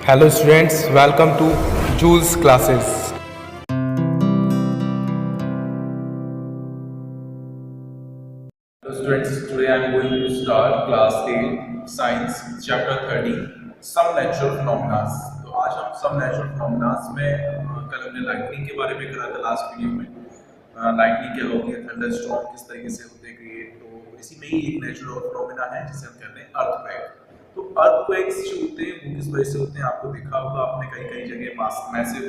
Hello students, welcome to Jules classes. Hello students, today I am going to start class 8 science chapter 13 some natural phenomena। तो आज हम some natural phenomena में कल हमने lightning के बारे में करा था लास्ट वीडियो में। लाइटनिंग क्या होती है, थंडरस्टॉर्म किस तरीके से होते हैं क्रिएट, तो इसी में ही एक नेचुरल फिनोमेना है जिसे हम कहते हैं अर्थक्वेक। तो अर्थक्वेक्स जो होते हैं वो किस वजह से होते हैं, आपको देखा होगा आपने कई कई जगह मैसिव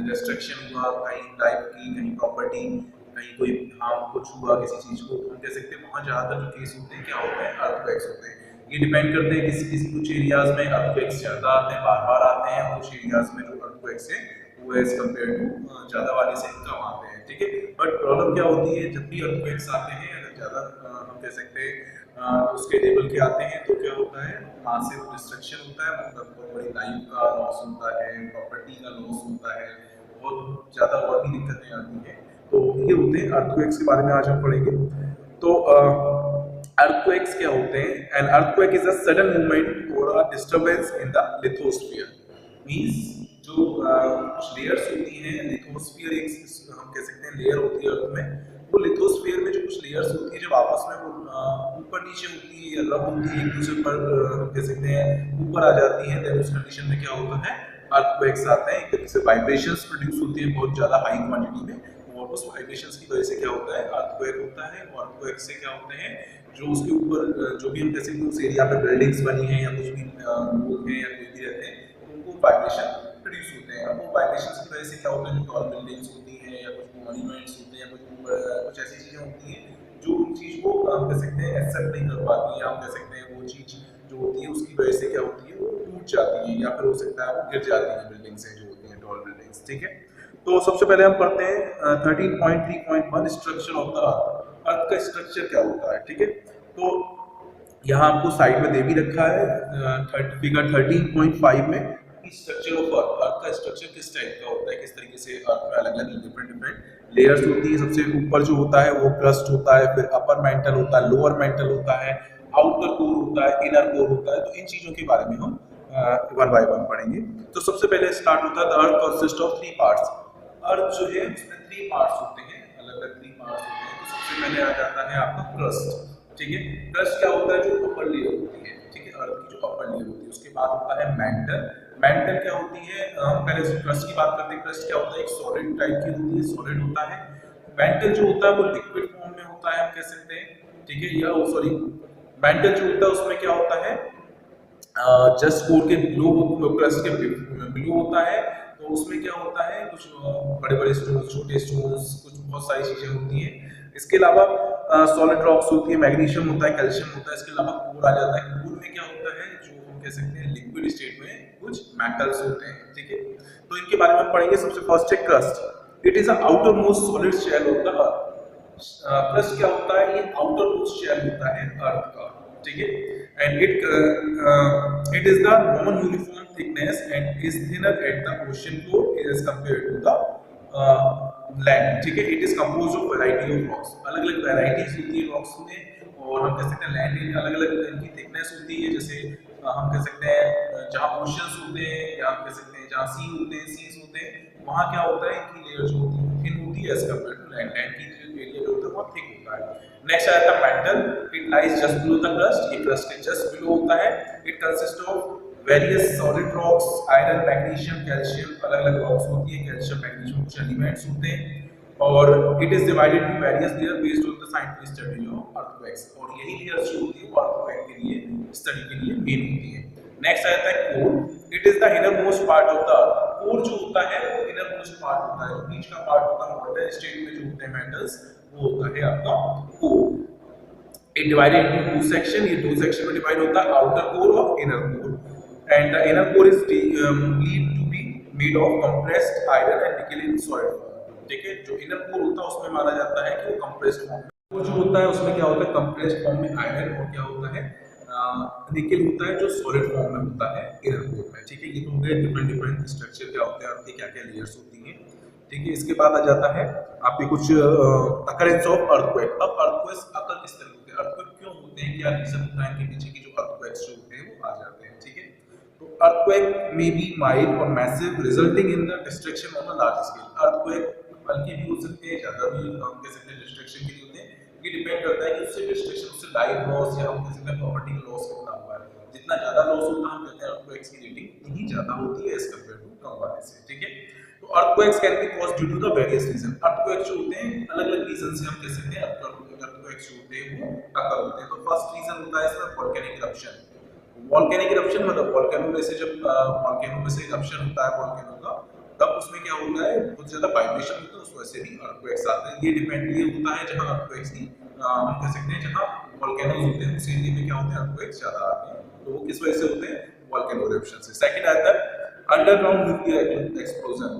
डिस्ट्रक्शन हुआ, कहीं लाइफ की, कहीं प्रॉपर्टी, कहीं कोई हार्म कुछ हुआ किसी चीज को, तो हम कह सकते हैं वहाँ ज्यादातर जो केस होते हैं क्या होते हैं, अर्थक्वेक्स होते हैं। ये डिपेंड करते हैं किसी किसी कुछ एरियाज में अर्थक्वेक्स ज्यादा आते हैं, बार बार आते हैं, कुछ एरियाज में जो अर्थक्वेक्स है वो एज कम्पेयर टू ज्यादा वाले से कम आते हैं। ठीक है, बट प्रॉब्लम क्या होती है, जब भी अर्थक्वेक्स आते हैं अगर ज्यादा हम कह सकते हैं उसके लेवल के आते हैं तो क्या होता है, मासिव डिस्ट्रक्शन होता है, मतलब बहुत बड़ी लाइफ का लॉस होता है, प्रॉपर्टी का लॉस होता है, बहुत ज्यादा और भी दिक्कतें आती हैं। तो ये होते हैं अर्थक्वेक्स के बारे में आज हम पढ़ेंगे। तो अर्थक्वेक्स क्या होते हैं, an earthquake is a sudden movement or a disturbance in the lithosphere. Means जो कुछ लेयर्स होती हैं, लिथोस्फीयर एक हम कह सकते हैं लेयर होती है अर्थ में, वो लिथोस्फीयर में जो कुछ लेयर्स होती है जब आपस में वो ऊपर नीचे होती है या रब होती है एक दूसरे पर, हम कह सकते हैं ऊपर आ जाती है, देन उस कंडीशन में क्या होता है, अर्थक्वेक्स आते हैं। एक तरीके से वाइब्रेशंस प्रोड्यूस होती है बहुत ज्यादा हाई क्वांटिटी में, और उस वाइब्रेशंस की वजह से क्या होता है, अर्थक्वेक होता है। और अर्थक्वेक से क्या होते हैं, जो उसके ऊपर जो भी हम कह सकते हैं उस एरिया में बिल्डिंग्स बनी है या कुछ भी लोग हैं या कोई भी रहते हैं, तो उनको वाइब्रेशन प्रोड्यूस होते हैं। अब वो वाइब्रेशंस की वजह से क्या होता है, जो टॉल बिल्डिंग्स होती हैं या कुछ मॉन्यूमेंट्स होते हैं, कुछ ऐसी चीजें होती हैं जो उन चीज को हम कह सकते हैं एक्सेप्ट नहीं कर पाती है, हम कह सकते हैं वो चीज जो होती है उसकी वजह से क्या होती है, वो टूट जाती है या फिर हो सकता है वो गिर जाती है बिल्डिंग से, जो होती है टॉल बिल्डिंग्स। ठीक है, तो सबसे पहले हम पढ़ते हैं 13.3.1 स्ट्रक्चर ऑफ द अर्थ। अर्थ का स्ट्रक्चर क्या होता है। ठीक है, तो यहाँ आपको साइड में दे भी रखा है फिगर 13.5 में स्ट्रक्चर ऑफ अर्थ। अर्थ का स्ट्रक्चर किस टाइप का होता है, किस तरीके से अर्थ में अलग अलग डिफरेंट लेयर्स होती है। सबसे ऊपर जो होता है वो क्रस्ट होता है, फिर अपर मेंटल होता है, लोअर मेंटल होता है, आउटर कोर होता है, इनर कोर होता है। तो इन चीजों के बारे में हम वन बाय वन पढ़ेंगे। तो सबसे पहले स्टार्ट होता है the earth consist of 3 parts. Earth जो है उसमें 3 पार्ट्स होते हैं, अलग अलग 3 पार्ट्स होते हैं। तो सबसे पहले आ जाता है आपका क्रस्ट। ठीक है, क्रस्ट क्या होता है, जो अपर लेयर होती है। ठीक है, अर्थ की जो अपर लेयर होती है। उसके बाद होता है मेंटल। मेंटल क्या होती है, हम पहले क्रस्ट की बात करते हैं। क्रस्ट क्या होता है, एक सॉलिड टाइप की होती है, सॉलिड होता है। मेंटल जो होता है वो लिक्विड फॉर्म में होता है, हम कह सकते हैं। ठीक है, या सॉरी, मेंटल जो होता है उसमें क्या होता है, जस्ट कोर के बिलो, क्रस्ट के बिलो होता है। तो उसमें क्या होता है, कुछ बड़े बड़े स्टोन्स, छोटे स्टोन्स, कुछ बहुत सारी चीजें होती हैं। इसके अलावा सॉलिड रॉक्स होती है, मैग्नीशियम होता है, कैल्शियम होता है। इसके अलावा कोर आ जाता है। कोर में क्या होता है, जो हम कह सकते हैं लिक्विड स्टेट में कुछ मेटल्स होते हैं। ठीक है, तो इनके बारे में पढ़ेंगे। सबसे फर्स्ट है crust. It is a outermost solid shell of the earth. Crust क्या होता है, ये आउटर मोस्ट शेल होता है अर्थ का। ठीक है, and it is the non uniform thickness and is thinner at the ocean floor as compared to the land. ठीक है, it is composed of variety of rocks. अलग अलग वैरायटीज होती है रॉक्स में, और हम कह सकते हैं लैंड अलग अलग इनकी थिकनेस होती है। जैसे हम कह सकते हैं जहाँ ओशंस होते हैं, या हम कह सकते हैं जहाँ सी होते हैं, सीज होते हैं, वहाँ क्या होता है कि लेयर जो होती है थिन होती है as compare to land. Land की जो एरिया जो होता है बहुत थिक होता है। नेक्स्ट आ जाता है mental. It lies just below the crust. ये क्रस्ट के जस्ट बिलो होता है। It consist of various solid rocks, iron, magnesium, calcium. अलग अलग रॉक्स होती है, कैल्शियम, मैग्नीशियम कुछ एलिमेंट्स होते हैं। और it is divided to various layer based on the scientific study of earthquakes. और यही लेयर्स जो होती है वो अर्थक्वेक के लिए स्टडी के लिए मेन होती है। नेक्स्ट आ जाता है core. It is the inner most part of the earth. Core जो होता है वो इनर मोस्ट पार्ट होता है, जो बीच का पार्ट होता है मॉडर्न स्टेट में जो होते हैं मेटल्स, वो होता है आपका core. It divided into 2 section. ये 2 सेक्शन में डिवाइड होता है, आउटर कोर और inner core. And the inner core is lead to be made of compressed iron and nickel in solid form. ठीक है, जो इनर कोर होता है उसमें माना जाता है कि वो कंप्रेस्ड फॉर्म में, वो जो होता है उसमें क्या होता है, कंप्रेस्ड फॉर्म में आयरन, और क्या होता है निकल होता है जो सॉलिड फॉर्म में होता है इनर कोर में। ठीक है, ये तो हो गए डिफरेंट डिफरेंट स्ट्रक्चर क्या होते हैं, आपके क्या क्या लेयर्स होती हैं। ठीक है, इसके बाद आ जाता है आपके कुछ अकरेंस ऑफ अर्थक्वेक। अब अर्थक्वेक्स अकर किस तरह होते हैं, अर्थक्वेक क्यों होते हैं, क्या रीजन होता है इनके पीछे की, जो अर्थक्वेक्स जो होते हैं वो आ जाते हैं। ठीक है, तो earthquake may be mild or massive, resulting in the destruction on a large scale. earthquake हल्के भी हो सकते हैं, ज्यादा भी हम कह सकते हैं डिस्ट्रक्शन के लिए होते हैं। ये डिपेंड करता है कि उससे डिस्ट्रक्शन, उससे लाइफ लॉस या हम कह सकते हैं प्रॉपर्टी का लॉस कितना हुआ है। जितना ज्यादा लॉस होता है हम कहते हैं earthquakes की रेटिंग इतनी ज्यादा होती है एज कम्पेयर टू कम वाले से। ठीक है, तो earthquakes can be caused due to the various reason। earthquakes जो होते हैं अलग-अलग रीजन से हम कह सकते हैं earthquakes जो होते हैं वो अकर होते हैं। तो फर्स्ट रीजन होता है इसमें वोल्केनिक इरप्शन। वोल्केनिक इरप्शन मतलब वोल्केनो में से जब वोल्केनो में से इरप्शन होता है वोल्केनो का, तब उसमें क्या होता है बहुत ज्यादा वाइब्रेशन होता है, उस वजह से भी अर्थक्वेक्स आते हैं। ये डिपेंड ये होता है जहां अर्थक्वेक्स की हम कह सकते हैं जहां वोल्केनोज होते हैं उस एरिया में क्या होते हैं अर्थक्वेक्स ज्यादा आते हैं, तो वो किस वजह से होते हैं वोल्केनो इरप्शन से। सेकंड आता है underground nuclear explosion.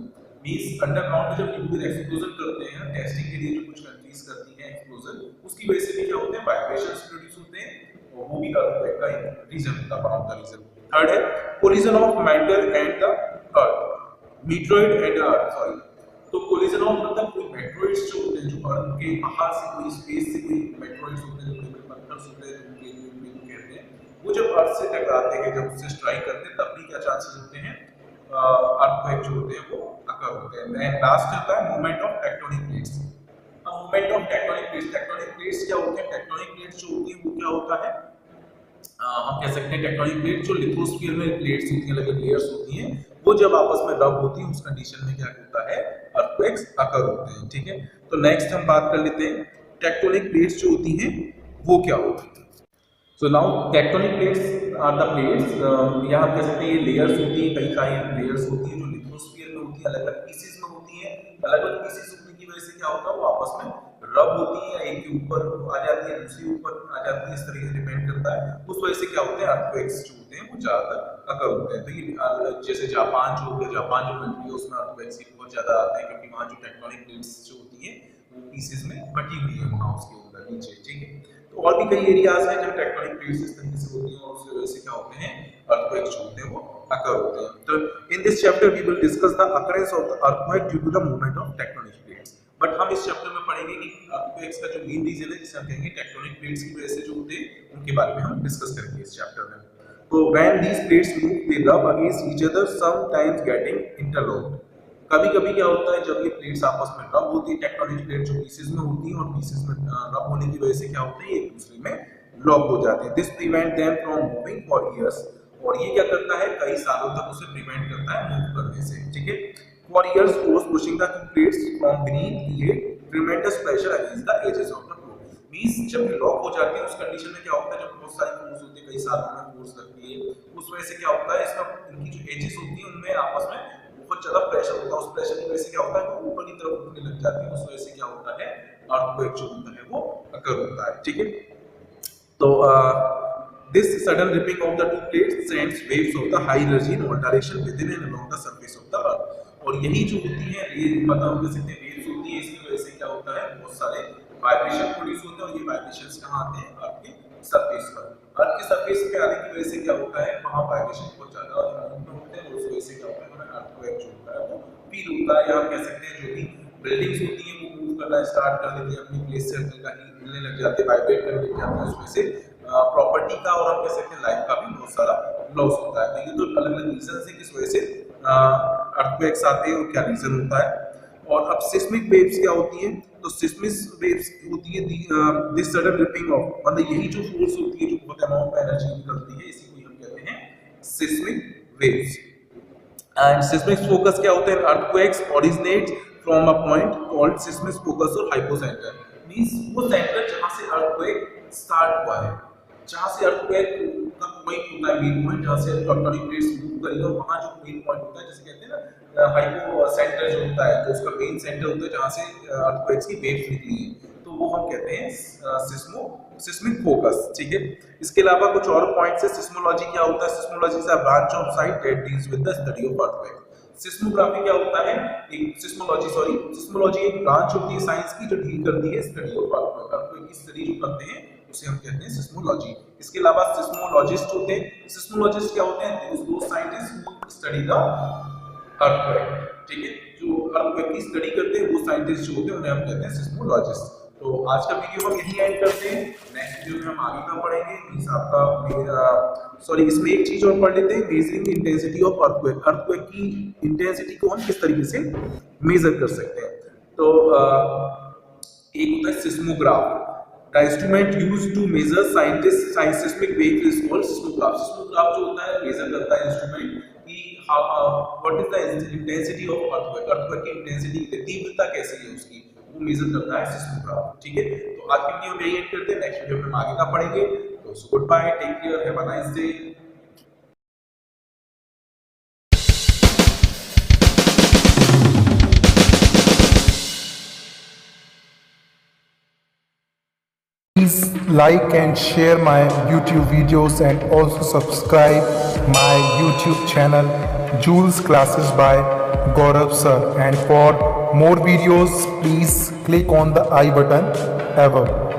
Means underground में जब न्यूक्लियर एक्सप्लोजन करते हैं टेस्टिंग के लिए जो कुछ कंट्रीज करती हैं एक्सप्लोजन, उसकी वजह से भी क्या होते हैं वाइब्रेशंस प्रोड्यूस होते हैं, वो भी अर्थक्वेक का एक रीजन होता है, one of the reason. Third है collision of metal and the earth, meteoroid and the earth, sorry. तो कोलिजन ऑफ मतलब कोई मेटरॉइड्स जो होते हैं जो अर्थ के बाहर से कोई स्पेस से कोई मेटरॉइड्स होते हैं, जो पत्थर होते हैं जो कहते हैं, वो जब अर्थ से टकराते हैं, जब उससे स्ट्राइक करते हैं, तब भी क्या चांसेस होते हैं अर्थक्वेक जो होते हैं वो अकर होते हैं। देन लास्ट आता है movement of tectonic plates. Movement of tectonic plates, tectonic plates क्या होते हैं? टेक्टोनिक प्लेट्स जो होती है वो क्या होता है, हम कह सकते हैं टेक्टोनिक प्लेट जो लिथोस्फीयर में प्लेट्स होती हैं, अलग-अलग लेयर्स होती हैं, वो जब आपस में रब होती हैं उस कंडीशन में क्या होता है अर्थक्वेक्स अकर होते हैं। ठीक है, तो नेक्स्ट हम बात कर लेते हैं टेक्टोनिक प्लेट्स जो होती हैं वो क्या होती हैं। So now tectonic plates are the plates, यहाँ हम कह सकते हैं ये लेयर्स होती हैं, कई सारी लेयर्स होती हैं जो लिथोस्फीयर में होती हैं, अलग-अलग पीसेस में होती हैं। अलग-अलग पीसेस होने की वजह से क्या होता है वो आपस में रब होती है, एक के ऊपर आ जाती है दूसरी ऊपर आ जाती है, इस तरीके से डिपेंड करता है। उस वजह से क्या होते हैं अर्थक्वेक्स जो होते हैं वो ज्यादातर अकर होते हैं। तो ये जैसे जापान जो होता है, जापान जो कंट्री है उसमें अर्थक्वेक्स बहुत ज्यादा आते हैं क्योंकि वहाँ जो टेक्टोनिक प्लेट्स जो होती है वो पीसेस में बटी हुई है वहाँ उसके अंदर नीचे। ठीक है, तो और भी कई एरियाज हैं जहाँ टेक्टोनिक प्लेट्स इस तरीके से होती हैं और उसकी वजह से क्या होते हैं अर्थक्वेक्स जो होते हैं वो अकर होते हैं। तो in this chapter we will discuss the occurrence of the earthquake due to the movement of tectonic plates. But हम इस चैप्टर में पढ़ेंगे कि अर्थक्वेक्स का जो मेन रीजन है जिसे हम कहेंगे टेक्टोनिक प्लेट्स की वजह से जो होते हैं उनके बारे में हम डिस्कस करेंगे इस चैप्टर में। तो व्हेन दीस प्लेट्स मूव दे रब against each other sometimes getting interlocked. कभी-कभी क्या होता है जब ये प्लेट्स आपस में रब होती है, टेक्टोनिक प्लेट जो पीसेस में होती है और पीसेस में रब होने की वजह से क्या होता है एक दूसरे में लॉक हो जाते हैं। This prevent them from moving for years, और ये क्या करता है कई सालों तक उसे प्रिवेंट करता है मूव करने से। ठीक है, for years force pushing the plates from beneath create tremendous pressure against the edges of the floor. Means जब ये लॉक हो जाते हैं उस कंडीशन में क्या होता है जब बहुत सारी फोर्स होती है, कई सालों में फोर्स लगती है, उस वजह से क्या होता है इसका इनकी जो एजेस होती है उनमें आपस में बहुत ज्यादा प्रेशर होता है। उस प्रेशर की वजह से क्या होता है वो ऊपर की तरफ उठने लग जाती है, उस वजह से क्या होता है अर्थक्वेक जो होता है वो अकर होता है। ठीक है, तो this sudden ripping of the two plates sends waves of the high energy in all direction within and along the surface of the earth। और यही जो होती है ये मतलब जैसे वेव्स होती है, इसकी वजह से क्या होता है बहुत सारे वाइब्रेशन प्रोड्यूस होते हैं और ये वाइब्रेशंस कहाँ आते हैं अर्थ के सरफेस पर। अर्थ के सरफेस पे आने की वजह से क्या होता है वहाँ वाइब्रेशन बहुत ज्यादा होते हैं, उस वजह से क्या होता है हमें अर्थक्वेक जो होता है वो फील होता है। या हम कह सकते हैं जो भी बिल्डिंग्स होती हैं वो मूव करना स्टार्ट कर देती है, अपनी प्लेस से हिलने लग जाते हैं, वाइब्रेट करने लग जाते हैं, उस वजह से प्रॉपर्टी का और हम कह सकते हैं लाइफ का भी बहुत सारा लॉस होता है। तो ये तो अलग-अलग रीजन है किस वजह से अर्थक्वेक्स आते हैं और क्या रीजन होता है। और अब सिस्मिक वेव्स क्या होती हैं? तो सिस्मिक वेव्स होती है दिस सडन रिपिंग ऑफ, मतलब यही जो फोर्स होती है जो बहुत अमाउंट में एनर्जी निकलती है इसी को हम कहते हैं seismic waves. And seismic focus क्या होता है? Earthquakes originate from a point called seismic focus और हाइपोसेंटर। मींस वो सेंटर जहां से अर्थक्वेक स्टार्ट हुआ है, जहां से अर्थक्वेक का पॉइंट होता है मेन पॉइंट, जहां से टेक्टोनिक प्लेट्स मूव करेंगे और वहां जो मेन पॉइंट होता है जैसे कहते हैं ना हाइपो सेंटर जो होता है, तो उसका मेन सेंटर होता है जहां से अर्थक्वेक्स की वेव्स निकली है, तो वो हम कहते हैं सिस्मिक फोकस। ठीक है, इसके अलावा कुछ और पॉइंट्स है। सिस्मोलॉजी क्या होता है? Seismology is a branch of science that deals with the study of earthquake. Seismography क्या होता है? एक सिस्मोलॉजी एक ब्रांच होती है साइंस की जो डील करती है स्टडी ऑफ अर्थक्वेक। अर्थक्वेक की स्टडी जो करते हैं उसे हम कहते हैं सिस्मोलॉजी। इसके अलावा सिस्मोलॉजिस्ट होते हैं। सिस्मोलॉजिस्ट क्या होते हैं? Those scientist who study the earthquake. ठीक है, जो अर्थक्वेक की स्टडी करते हैं वो साइंटिस्ट जो होते हैं उन्हें हम कहते हैं सिस्मोलॉजिस्ट। तो आज का वीडियो हम यही एंड करते हैं। नेक्स्ट वीडियो में हम आगे का पढ़ेंगे। मींस आपका सॉरी, इसमें एक चीज और पढ़ लेते हैं, measuring intensity of earthquake. Earthquake की इंटेंसिटी को हम किस तरीके से मेजर कर सकते हैं। तो एक होता है seismograph. The instrument used to measure seismic waves is called seismograph. Seismograph जो होता है मेजर करता है इंस्ट्रूमेंट कि what is the intensity of earthquake, earthquake की इंटेंसिटी तीव्रता कैसी है उसकी, वो मेजर करता है सिस्मोग्राफ। ठीक है, तो आज की वीडियो में यही एंड करते हैं। नेक्स्ट वीडियो में हम आगे का पढ़ेंगे। तो goodbye, take care, have a nice day. Please like and share my YouTube videos and also subscribe my YouTube channel Jules Classes by Gaurav Sir. And for more videos, please click on the I button above.